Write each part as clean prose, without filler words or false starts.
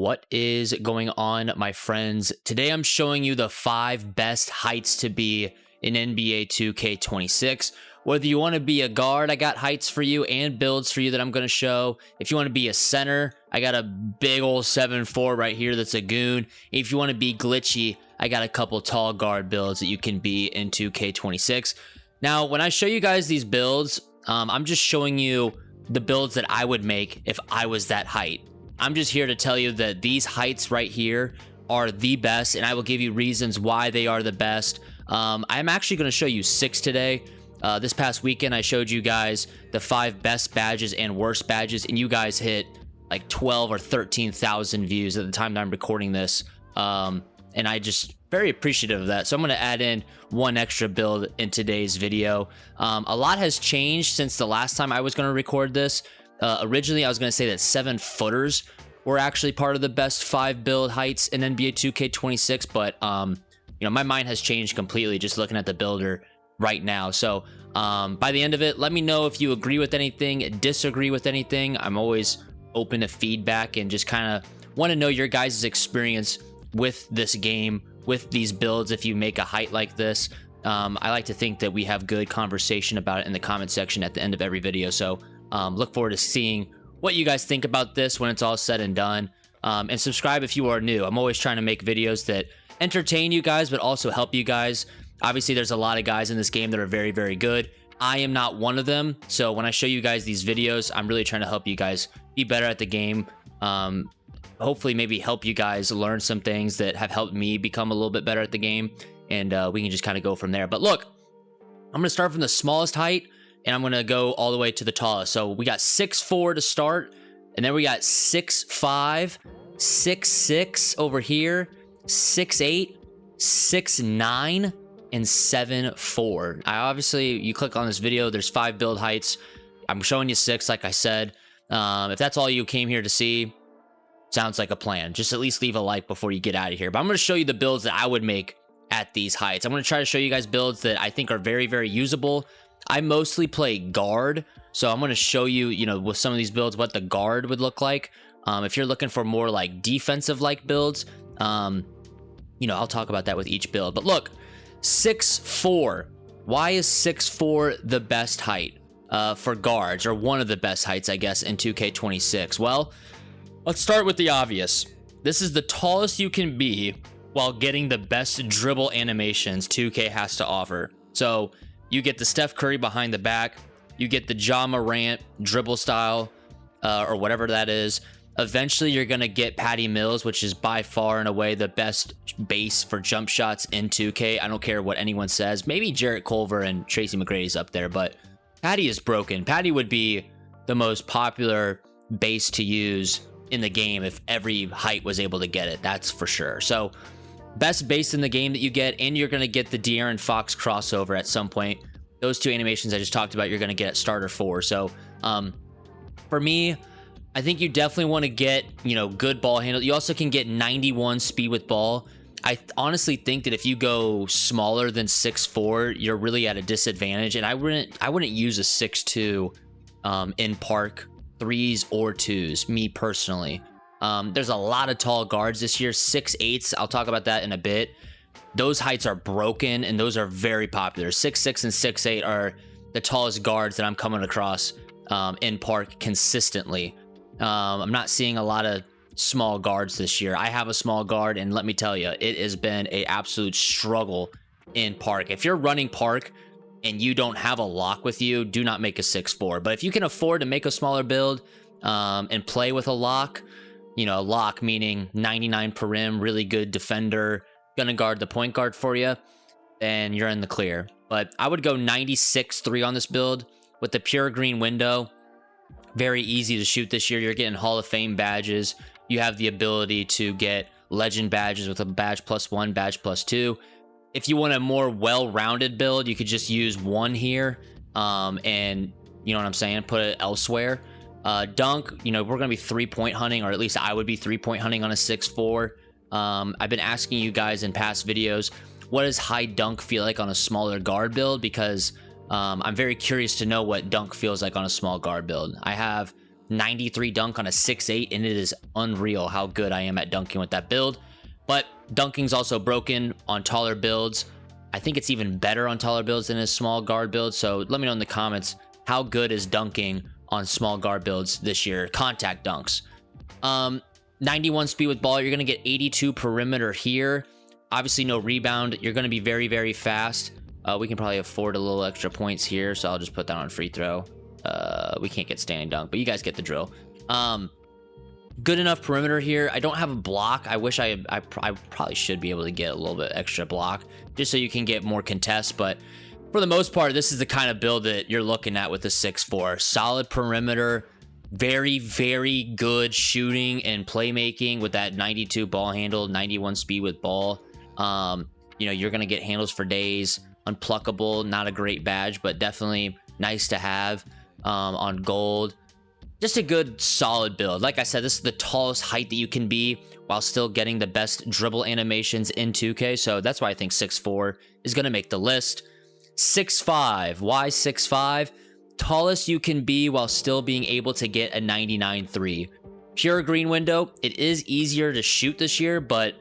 What is going on, my friends? Today I'm showing you the 5 best heights to be in NBA 2K26. Whether you want to be a guard, I got heights for you and builds for you that I'm going to show. If you want to be a center, I got a big old 7'4" right here that's a goon. If you want to be glitchy, I got a couple tall guard builds that you can be in 2K26. Now, when I show you guys these builds, I'm just showing you the builds that I would make if I was that height. I'm just here to tell you that these heights right here are the best, and I will give you reasons why they are the best. I'm actually going to show you 6 today. This past weekend, I showed you guys the 5 best badges and worst badges, and you guys hit like 12 or 13,000 views at the time that I'm recording this. And I just very appreciative of that. So I'm going to add in one extra build in today's video. A lot has changed since the last time I was going to record this. Originally, I was going to say that 7-footers were actually part of the best 5 build heights in NBA 2K26, but my mind has changed completely just looking at the builder right now. So by the end of it, let me know if you agree with anything, disagree with anything. I'm always open to feedback and just kind of want to know your guys' experience with this game, with these builds. If you make a height like this, I like to think that we have good conversation about it in the comment section at the end of every video. So look forward to seeing what you guys think about this when it's all said and done. And subscribe if you are new. I'm always trying to make videos that entertain you guys, but also help you guys. Obviously, there's a lot of guys in this game that are very, very good. I am not one of them. So when I show you guys these videos, I'm really trying to help you guys be better at the game. Hopefully, maybe help you guys learn some things that have helped me become a little bit better at the game. And we can just kind of go from there. But look, I'm going to start from the smallest height, and I'm going to go all the way to the tallest. So we got 6'4" to start, and then we got 6'5", 6'6" over here, 6'8", 6'9", and 7'4". You click on this video, there's 5 build heights. I'm showing you 6, like I said. If that's all you came here to see, sounds like a plan. Just at least leave a like before you get out of here. But I'm going to show you the builds that I would make at these heights. I'm going to try to show you guys builds that I think are very, very usable. I mostly play guard, so I'm going to show you, with some of these builds, what the guard would look like. If you're looking for more like defensive-like builds, I'll talk about that with each build. But look, 6'4". Why is 6'4" the best height for guards, or one of the best heights, I guess, in 2K26? Well, let's start with the obvious. This is the tallest you can be while getting the best dribble animations 2K has to offer. So you get the Steph Curry behind the back, you get the Ja Morant dribble style, or whatever that is. Eventually, you're going to get Patty Mills, which is by far and away the best base for jump shots in 2K. I don't care what anyone says. Maybe Jarrett Culver and Tracy McGrady's up there, but Patty is broken. Patty would be the most popular base to use in the game if every height was able to get it. That's for sure. So best base in the game that you get, and you're going to get the De'Aaron Fox crossover at some point. Those 2 animations I just talked about, you're going to get at starter 4. So for me, I think you definitely want to get, good ball handle. You also can get 91 speed with ball. I honestly think that if you go smaller than 6'4", you're really at a disadvantage. And I wouldn't use a 6'2" in park 3s or 2s, me personally. There's a lot of tall guards this year, 6'8". I'll talk about that in a bit. Those heights are broken, and those are very popular. 6'6" and 6'8" are the tallest guards that I'm coming across in park consistently. I'm not seeing a lot of small guards this year. I have a small guard, and let me tell you, it has been an absolute struggle in park. If you're running park and you don't have a lock with you, do not make a 6'4". But if you can afford to make a smaller build and play with a lock, a lock meaning 99 per rim, really good defender, gonna guard the point guard for you, then you're in the clear. But I would go 96.3 on this build with the pure green window. Very easy to shoot this year. You're getting Hall of Fame badges. You have the ability to get legend badges with a badge +1, badge +2. If you want a more well-rounded build, you could just use 1 here, and you know what I'm saying, put it elsewhere. Dunk, we're going to be 3-point hunting, or at least I would be 3-point hunting on a 6'4". I've been asking you guys in past videos, what does high dunk feel like on a smaller guard build? Because I'm very curious to know what dunk feels like on a small guard build. I have 93 dunk on a 6'8", and it is unreal how good I am at dunking with that build. But dunking's also broken on taller builds. I think it's even better on taller builds than a small guard build. So let me know in the comments, how good is dunking on small guard builds this year? Contact dunks. 91 speed with ball. You're going to get 82 perimeter here. Obviously no rebound. You're going to be very, very fast. We can probably afford a little extra points here, so I'll just put that on free throw. We can't get standing dunk, but you guys get the drill. Good enough perimeter here. I don't have a block. I wish I probably should be able to get a little bit extra block just so you can get more contests, but for the most part, this is the kind of build that you're looking at with the 6'4". Solid perimeter, very, very good shooting and playmaking with that 92 ball handle, 91 speed with ball. You know, you're going to get handles for days. Unpluckable, not a great badge, but definitely nice to have on gold. Just a good, solid build. Like I said, this is the tallest height that you can be while still getting the best dribble animations in 2K. So that's why I think 6'4" is going to make the list. 6'5". Why 6'5"? Tallest you can be while still being able to get a 99.3. Pure green window. It is easier to shoot this year, but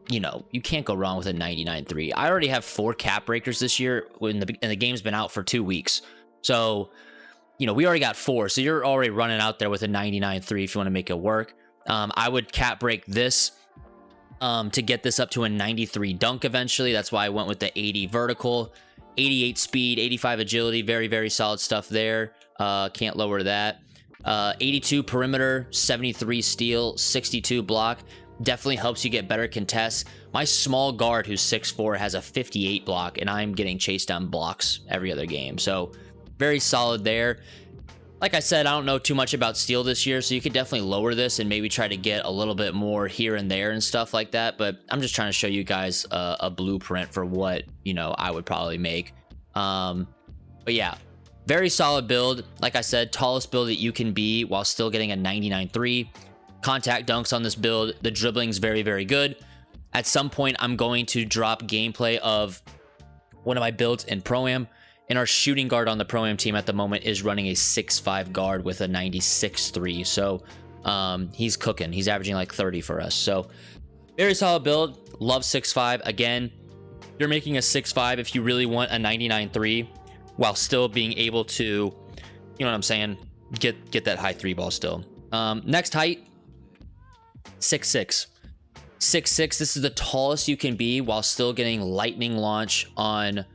you know, you can't go wrong with a 99.3. I already have 4 cap breakers this year when the game's been out for 2 weeks. So, you know, we already got 4. So you're already running out there with a 99.3 if you want to make it work. I would cap break this to get this up to a 93 dunk eventually. That's why I went with the 80 vertical, 88 speed, 85 agility. Very, very solid stuff there. Can't lower that. 82 perimeter, 73 steal, 62 block. Definitely helps you get better contests. My small guard, who's 6'4", has a 58 block, and I'm getting chased down blocks every other game. So very solid there. Like I said, I don't know too much about steal this year, so you could definitely lower this and maybe try to get a little bit more here and there and stuff like that. But I'm just trying to show you guys a blueprint for what, you know, I would probably make. But yeah, very solid build. Like I said, tallest build that you can be while still getting a 99.3. Contact dunks on this build. The dribbling's very, very good. At some point, I'm going to drop gameplay of one of my builds in Pro-Am. And our shooting guard on the Pro-Am team at the moment is running a 6'5" guard with a 96.3. So he's cooking. He's averaging like 30 for us. So very solid build. Love 6'5". Again, you're making a 6'5" if you really want a 99.3 while still being able to, you know what I'm saying, get that high 3 ball still. Next height, 6'6". 6'6", this is the tallest you can be while still getting lightning launch on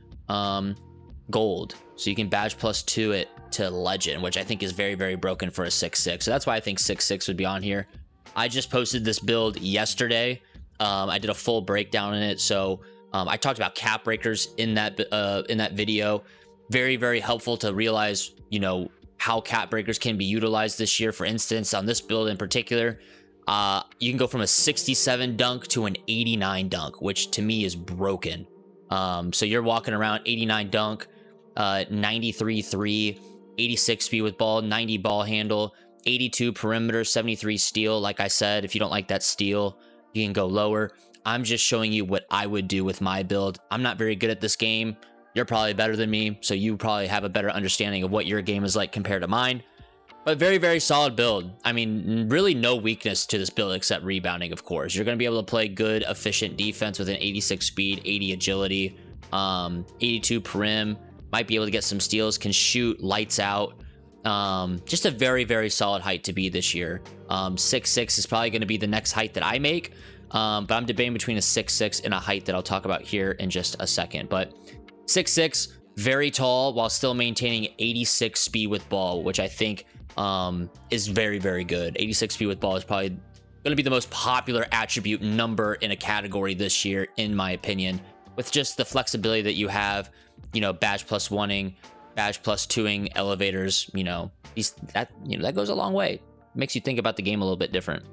gold. So you can badge +2 it to legend, which I think is very, very broken for a 6'6". So that's why I think 6'6" would be on here. I just posted this build yesterday. I did a full breakdown in it. So I talked about cap breakers in that video. Very, very helpful to realize, you know, how cap breakers can be utilized this year. For instance, on this build in particular, you can go from a 67 dunk to an 89 dunk, which to me is broken. So you're walking around 89 dunk, 93 3, 86 speed with ball, 90 ball handle, 82 perimeter, 73 steal. Like I said, if you don't like that steal, you can go lower. I'm just showing you what I would do with my build. I'm not very good at this game. You're probably better than me, so you probably have a better understanding of what your game is like compared to mine. But very, very solid build. I mean, really no weakness to this build except rebounding, of course. You're going to be able to play good, efficient defense with an 86 speed, 80 agility, 82 perim. Might be able to get some steals, can shoot lights out. Just a very, very solid height to be this year. 6'6" is probably going to be the next height that I make. But I'm debating between a 6'6" and a height that I'll talk about here in just a second. But 6'6", very tall while still maintaining 86 speed with ball, which I think is very, very good. 86 speed with ball is probably going to be the most popular attribute number in a category this year, in my opinion, with just the flexibility that you have, you know, badge +1ing, badge +2ing, elevators, you know, that goes a long way. Makes you think about the game a little bit different.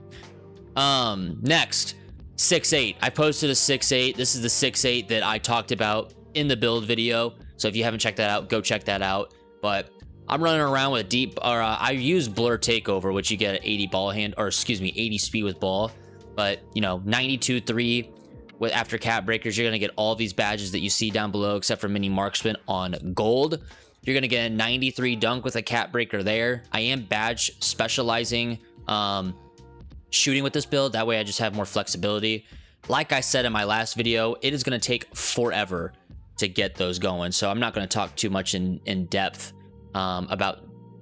Next, 6'8". I posted a 6'8". This is the 6'8" that I talked about in the build video. So if you haven't checked that out, go check that out. But I'm running around with I use blur takeover, which you get at 80 ball hand, or excuse me, 80 speed with ball. But, you know, 92 3 with after cap breakers, you're going to get all these badges that you see down below, except for mini marksman on gold. You're going to get a 93 dunk with a cap breaker there. I am badge specializing shooting with this build. That way I just have more flexibility. Like I said in my last video, it is going to take forever to get those going. So I'm not going to talk too much in depth about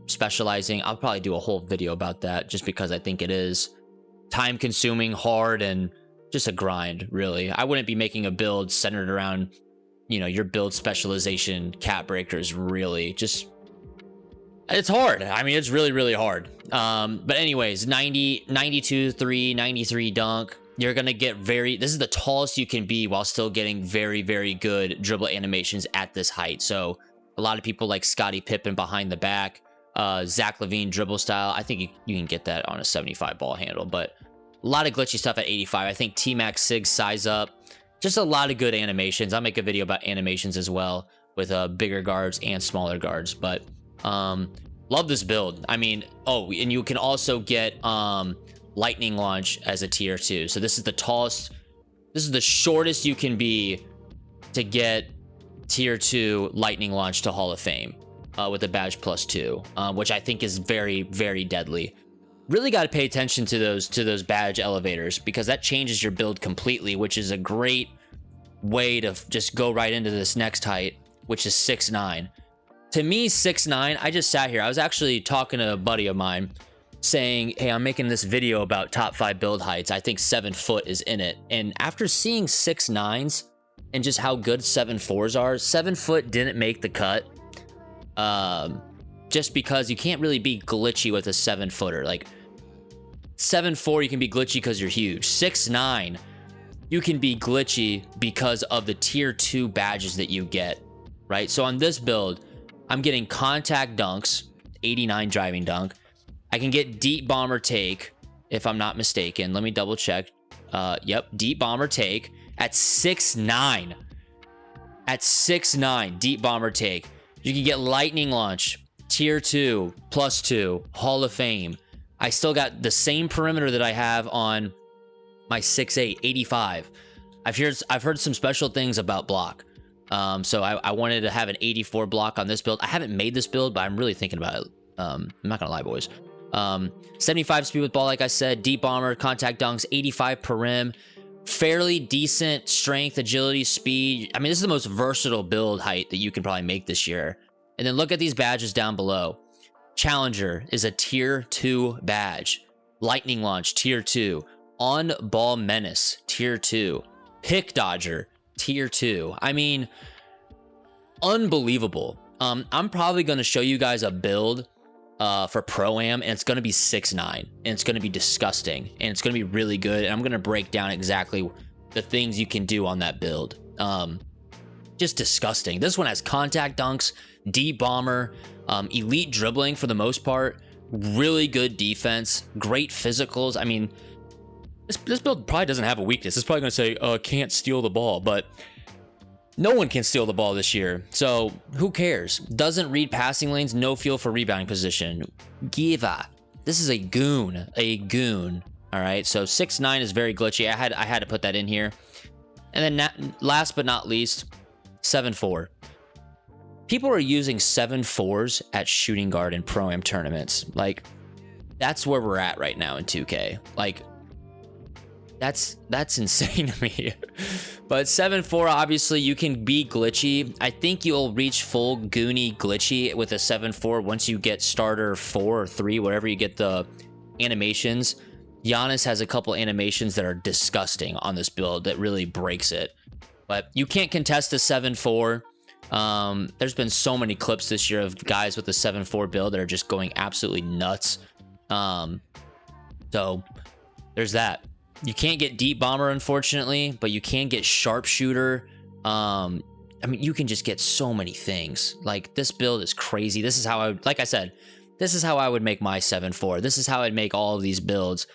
specializing. I'll probably do a whole video about that just because I think it is time consuming, hard, and just a grind, really. I wouldn't be making a build centered around, you know, your build specialization cap breakers. Really, just, it's hard. I mean, it's really, really hard. But anyways, 90, 92, 3, 93 dunk. You're going to get this is the tallest you can be while still getting very, very good dribble animations at this height. So a lot of people like Scottie Pippen behind the back, Zach LaVine dribble style. I think you can get that on a 75 ball handle, but a lot of glitchy stuff at 85. I think T-Mac Sig size up. Just a lot of good animations. I'll make a video about animations as well with bigger guards and smaller guards. But love this build. I mean, oh, and you can also get lightning launch as a tier 2. So this is the tallest, this is the shortest you can be to get tier 2 lightning launch to Hall of Fame with a badge +2, which I think is very, very deadly. Really got to pay attention to those badge elevators, because that changes your build completely, which is a great way to just go right into this next height, which is 6'9". To me, 6'9", I just sat here. I was actually talking to a buddy of mine saying, hey, I'm making this video about top 5 build heights. I think 7 foot is in it. And after seeing 6'9s and just how good 7'4s are, 7 foot didn't make the cut. Just because you can't really be glitchy with a 7 footer. Like 7'4", you can be glitchy because you're huge. 6'9", you can be glitchy because of the tier 2 badges that you get, right? So on this build, I'm getting contact dunks, 89 driving dunk. I can get deep bomber take, if I'm not mistaken. Let me double check. Yep, deep bomber take at 6'9". At 6'9", deep bomber take. You can get lightning launch, tier 2, +2, Hall of Fame. I still got the same perimeter that I have on my 6'8", 85. I've heard some special things about block. So I wanted to have an 84 block on this build. I haven't made this build, but I'm really thinking about it. I'm not gonna lie, boys. 75 speed with ball, like I said, deep bomber, contact dunks, 85 perim, fairly decent strength, agility, speed. I mean, this is the most versatile build height that you can probably make this year. And then look at these badges down below. Challenger is a tier 2 badge. Lightning launch, tier 2. On ball menace, tier 2. Pick dodger, tier 2. I mean, unbelievable. I'm probably going to show you guys a build for Pro-Am, and it's going to be 6'9", and it's going to be disgusting, and it's going to be really good, and I'm going to break down exactly the things you can do on that build. Just disgusting. This one has contact dunks, deep bomber, elite dribbling for the most part, really good defense, great physicals. I mean, this build probably doesn't have a weakness. It's probably going to say, can't steal the ball, but no one can steal the ball this year, so who cares? Doesn't read passing lanes, no feel for rebounding position. Giva. This is a goon. All right, so 6'9" is very glitchy. I had to put that in here. And then last but not least, 7'4". People are using 7'4s at shooting guard in Pro-Am tournaments. Like, that's where we're at right now in 2K. Like, that's insane to me. But 7'4", obviously you can be glitchy. I think you'll reach full goony glitchy with a 7'4" once you get starter 4 or 3, whatever you get the animations. Giannis has a couple animations that are disgusting on this build that really breaks it. But you can't contest a 7'4". There's been so many clips this year of guys with a 7'4" build that are just going absolutely nuts. So there's that. You can't get deep bomber, unfortunately, but you can get sharpshooter. I mean, you can just get so many things. Like, this build is crazy. This is how like I said, this is how I would make my 7'4". This is how I'd make all of these builds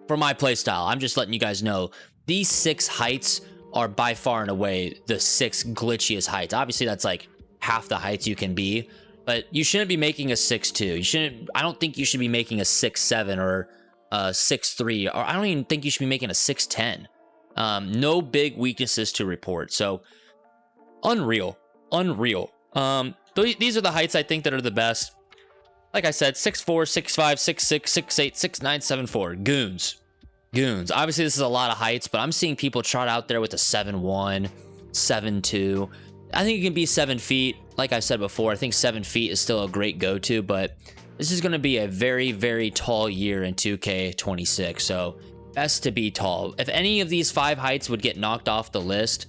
for my playstyle. I'm just letting you guys know these 6 heights are by far and away the 6 glitchiest heights. Obviously, that's like half the heights you can be, but you shouldn't be making a 6'2". You shouldn't. I don't think you should be making a 6'7" or 6'3", or I don't even think you should be making a 6'10". No big weaknesses to report. So unreal. These are the heights I think that are the best. Like I said, 6'4", 6'5", 6'6", 6'8", 6'9", 7'4". Goons. Obviously, this is a lot of heights, but I'm seeing people trot out there with a 7'1", 7'2". I think it can be 7 feet. Like I said before, I think 7 feet is still a great go-to, but this is going to be a very, very tall year in 2K26. So best to be tall. If any of these 5 heights would get knocked off the list,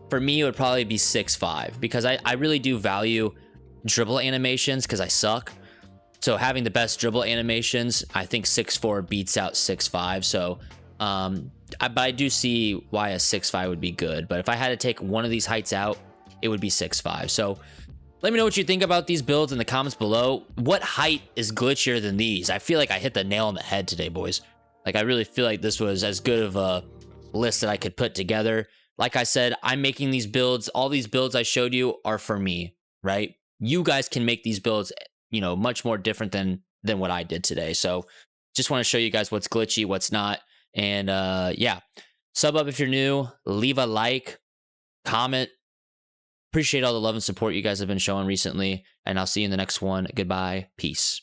for me, it would probably be 6'5", because I really do value dribble animations because I suck. So having the best dribble animations, I think 6'4" beats out 6'5". So, but I do see why a 6'5" would be good. But if I had to take one of these heights out, it would be 6'5". So let me know what you think about these builds in the comments below. What height is glitchier than these? I feel like I hit the nail on the head today, boys. Like, I really feel like this was as good of a list that I could put together. Like I said, I'm making these builds. All these builds I showed you are for me, right? You guys can make these builds, you know, much more different than what I did today. So just want to show you guys what's glitchy, what's not. And yeah, sub up if you're new, leave a like, comment. Appreciate all the love and support you guys have been showing recently, and I'll see you in the next one. Goodbye. Peace.